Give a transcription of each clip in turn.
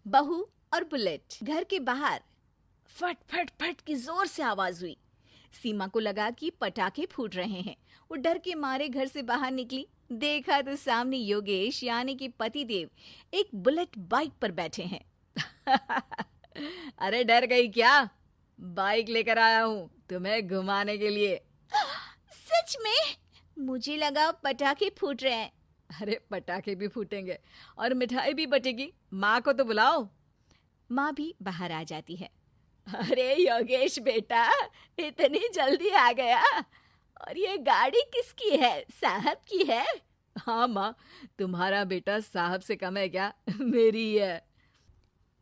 बहू और बुलेट। घर के बाहर फट फट फट की जोर से आवाज हुई। सीमा को लगा कि पटाखे फूट रहे हैं। वो डर के मारे घर से बाहर निकली। देखा तो सामने योगेश यानी कि पतिदेव एक बुलेट बाइक पर बैठे हैं। अरे डर गई क्या? बाइक लेकर आया हूँ तुम्हें घुमाने के लिए। सच में? मुझे लगा पटाखे फूट रहे हैं। अरे पटाखे भी फूटेंगे और मिठाई भी बटेगी। माँ को तो बुलाओ। माँ भी बाहर आ जाती है। अरे योगेश बेटा, इतनी जल्दी आ गया? और ये गाड़ी किसकी है? साहब की है? हाँ माँ, तुम्हारा बेटा साहब से कम है क्या? मेरी ही है।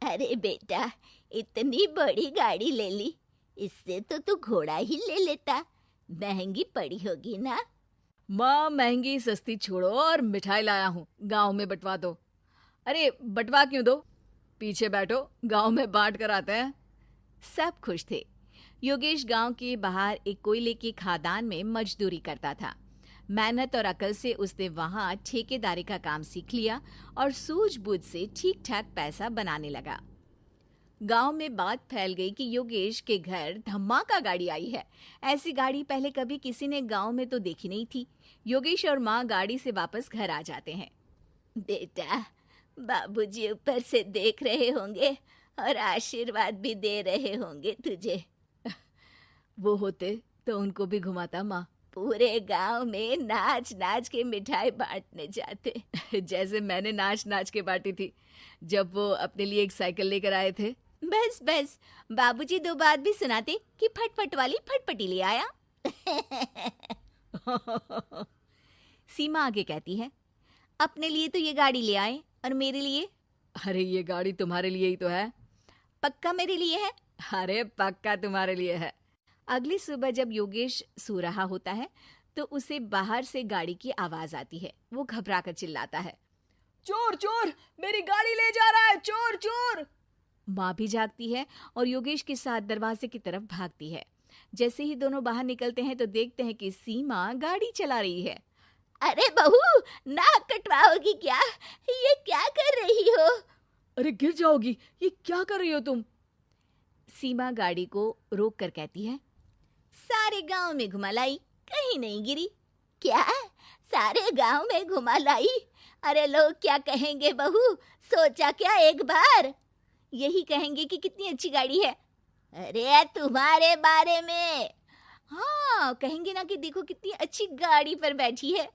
अरे बेटा, इतनी बड़ी गाड़ी ले ली, इससे तो तू घोड़ा ही ले लेता। महंगी पड़ी होगी ना? माँ महंगी सस्ती छोड़ो और मिठाई लाया हूँ, गांव में बंटवा दो। अरे बंटवा क्यों दो? पीछे बैठो, गांव में बांट कर आते हैं। सब खुश थे। योगेश गांव के बाहर एक कोयले की खदान में मजदूरी करता था। मेहनत और अकल से उसने वहां ठेकेदारी का काम सीख लिया और सूझबूझ से ठीक ठाक पैसा बनाने लगा। गांव में बात फैल गई कि योगेश के घर धमाका गाड़ी आई है। ऐसी गाड़ी पहले कभी किसी ने गांव में तो देखी नहीं थी। योगेश और माँ गाड़ी से वापस घर आ जाते हैं। बेटा, बाबूजी ऊपर से देख रहे होंगे और आशीर्वाद भी दे रहे होंगे तुझे। वो होते तो उनको भी घुमाता माँ। पूरे गांव में नाच नाच के मिठाई बांटने जाते। जैसे मैंने नाच नाच के बांटी थी जब वो अपने लिए एक साइकिल लेकर आए थे। बस बस, बाबूजी दो बात भी सुनाते कि फटफट वाली फटफटी ले आया। सीमा आगे कहती है, अपने लिए तो ये गाड़ी ले आए और मेरे लिए? अरे ये गाड़ी तुम्हारे लिए ही तो है। पक्का मेरे लिए है? अरे पक्का तुम्हारे लिए है। अगली सुबह जब योगेश सो रहा होता है तो उसे बाहर से गाड़ी की आवाज आती है। वो घबराकर चिल्लाता है, चोर चोर, मेरी गाड़ी ले जा रहा है, चोर चोर। माँ भी जागती है और योगेश के साथ दरवाजे की तरफ भागती है। जैसे ही दोनों बाहर निकलते हैं तो देखते हैं कि सीमा गाड़ी चला रही है। अरे बहू, नाक कटवाओगी क्या? ये क्या कर रही हो? अरे गिर जाओगी, ये क्या कर रही हो तुम? सीमा गाड़ी को रोक कर कहती है, सारे गांव में घुमा लाई, कहीं नहीं गिरी। क्या? सारे गांव में घुमा लाई? अरे लोग क्या कहेंगे बहू? सोचा क्या एक बार? यही कहेंगे कि कितनी अच्छी गाड़ी है। अरे तुम्हारे बारे में। हाँ, कहेंगे ना कि देखो कितनी अच्छी गाड़ी पर बैठी है।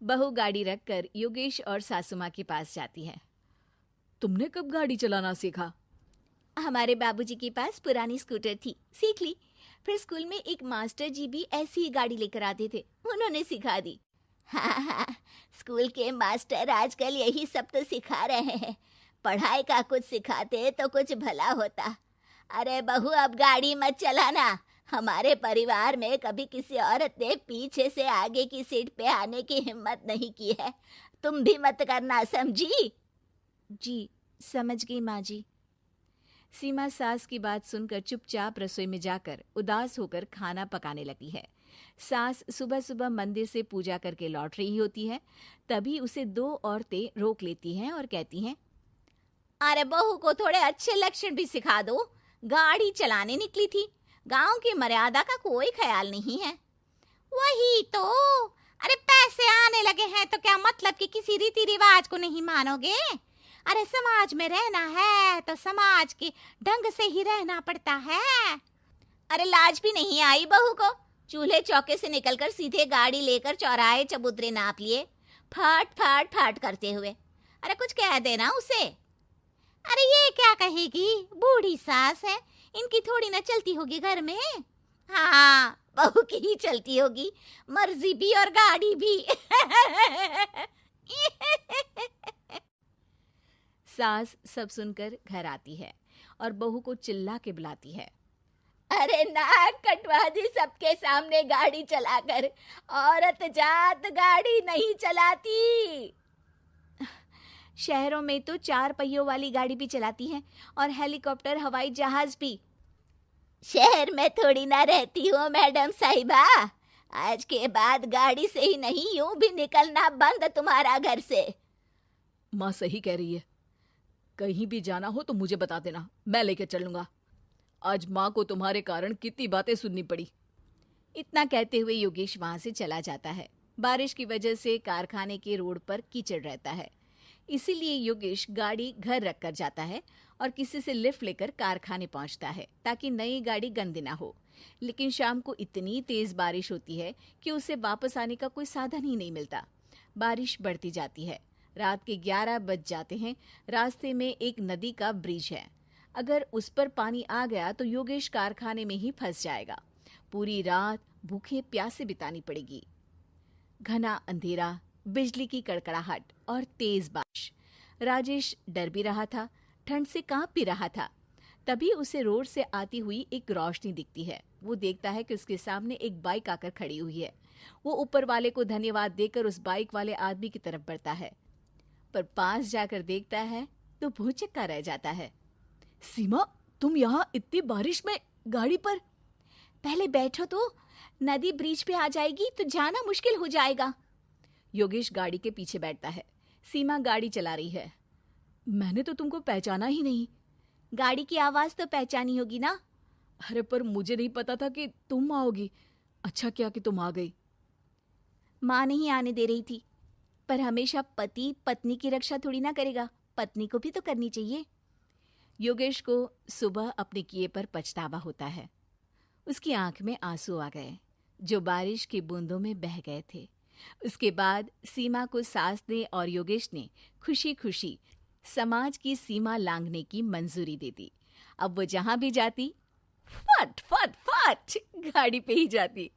बहू गाड़ी रखकर योगेश और सासू माँ के पास जाती है। तुमने कब गाड़ी चलाना सीखा? हमारे बाबूजी के पास पुरानी स्कूटर थी, सीख ली। फिर स्कूल में एक मास्टर जी भी ऐसी ही गाड़ी लेकर आते थे, उन्होंने सिखा दी। हाँ हाँ, स्कूल के मास्टर आजकल यही सब तो सिखा रहे हैं। पढ़ाई का कुछ सिखाते तो कुछ भला होता। अरे बहू, अब गाड़ी मत चलाना। हमारे परिवार में कभी किसी औरत ने पीछे से आगे की सीट पे आने की हिम्मत नहीं की है। तुम भी मत करना, समझी? जी समझ गई माँ जी। सीमा सास की बात सुनकर चुपचाप रसोई में जाकर उदास होकर खाना पकाने लगी है। सास सुबह सुबह मंदिर से पूजा करके लौट रही होती है। तभी उसे दो औरतें रोक लेती हैं और कहती हैं, अरे बहू को थोड़े अच्छे लक्षण भी सिखा दो। गाड़ी चलाने निकली थी, गांव की मर्यादा का कोई ख्याल नहीं है। वही तो। अरे पैसे आने लगे हैं तो क्या मतलब कि किसी रीति रिवाज को नहीं मानोगे? अरे समाज में रहना है तो समाज के ढंग से ही रहना पड़ता है। अरे लाज भी नहीं आई बहू को? चूल्हे चौके से निकलकर सीधे गाड़ी लेकर चौराहे चबूतरे नाप लिए, फट फट फट करते हुए। अरे कुछ कह देना उसे। अरे ये क्या कहेगी? बूढ़ी सास है, इनकी थोड़ी ना चलती होगी घर में। हाँ, बहू की ही चलती होगी, मर्जी भी और गाड़ी भी। सास सब सुनकर घर आती है और बहू को चिल्ला के बुलाती है, अरे नाक कटवा दी सबके सामने गाड़ी चलाकर। औरत जात गाड़ी नहीं चलाती। शहरों में तो 4 पहियों वाली गाड़ी भी चलाती हैं और हेलीकॉप्टर, हवाई जहाज भी। शहर में थोड़ी ना रहती हूँ मैडम साहिबा। आज के बाद गाड़ी से ही नहीं, यूं भी निकलना बंद तुम्हारा घर से। माँ सही कह रही है। कहीं भी जाना हो तो मुझे बता देना, मैं लेकर चलूंगा। आज माँ को तुम्हारे कारण कितनी बातें सुननी पड़ी। इतना कहते हुए योगेश वहां से चला जाता है। बारिश की वजह से कारखाने के रोड पर कीचड़ रहता है, इसीलिए योगेश गाड़ी घर रख कर जाता है और किसी से लिफ्ट लेकर कारखाने पहुंचता है ताकि नई गाड़ी गंदी ना हो। लेकिन शाम को इतनी तेज बारिश होती है कि उसे वापस आने का कोई साधन ही नहीं मिलता। बारिश बढ़ती जाती है। रात के 11 बज जाते हैं। रास्ते में एक नदी का ब्रिज है। अगर उस पर पानी आ गया तो योगेश कारखाने में ही फंस जाएगा। पूरी रात भूखे प्यासे बितानी पड़ेगी। घना अंधेरा, बिजली की कड़कड़ाहट और तेज बारिश। राजेश डर भी रहा था, ठंड से कांप भी रहा था। तभी उसे रोड से आती हुई एक रोशनी दिखती है। वो देखता है कि उसके सामने एक बाइक आकर खड़ी हुई है। वो ऊपर वाले को धन्यवाद देकर उस बाइक वाले आदमी की तरफ बढ़ता है, पर पास जाकर देखता है तो भौचक्का रह जाता है। सीमा, तुम यहाँ इतनी बारिश में गाड़ी पर? पहले बैठो तो, नदी ब्रिज पे आ जाएगी तो जाना मुश्किल हो जाएगा। योगेश गाड़ी के पीछे बैठता है। सीमा गाड़ी चला रही है। मैंने तो तुमको पहचाना ही नहीं। गाड़ी की आवाज तो पहचानी होगी ना। अरे पर मुझे नहीं पता था कि तुम आओगी। अच्छा किया कि तुम आ गई। माँ नहीं आने दे रही थी, पर हमेशा पति पत्नी की रक्षा थोड़ी ना करेगा, पत्नी को भी तो करनी चाहिए। योगेश को सुबह अपने किए पर पछतावा होता है। उसकी आंख में आंसू आ गए जो बारिश की बूंदों में बह गए थे। उसके बाद सीमा को सास ने और योगेश ने खुशी खुशी समाज की सीमा लांघने की मंजूरी दे दी। अब वो जहां भी जाती फट फट फट गाड़ी पे ही जाती।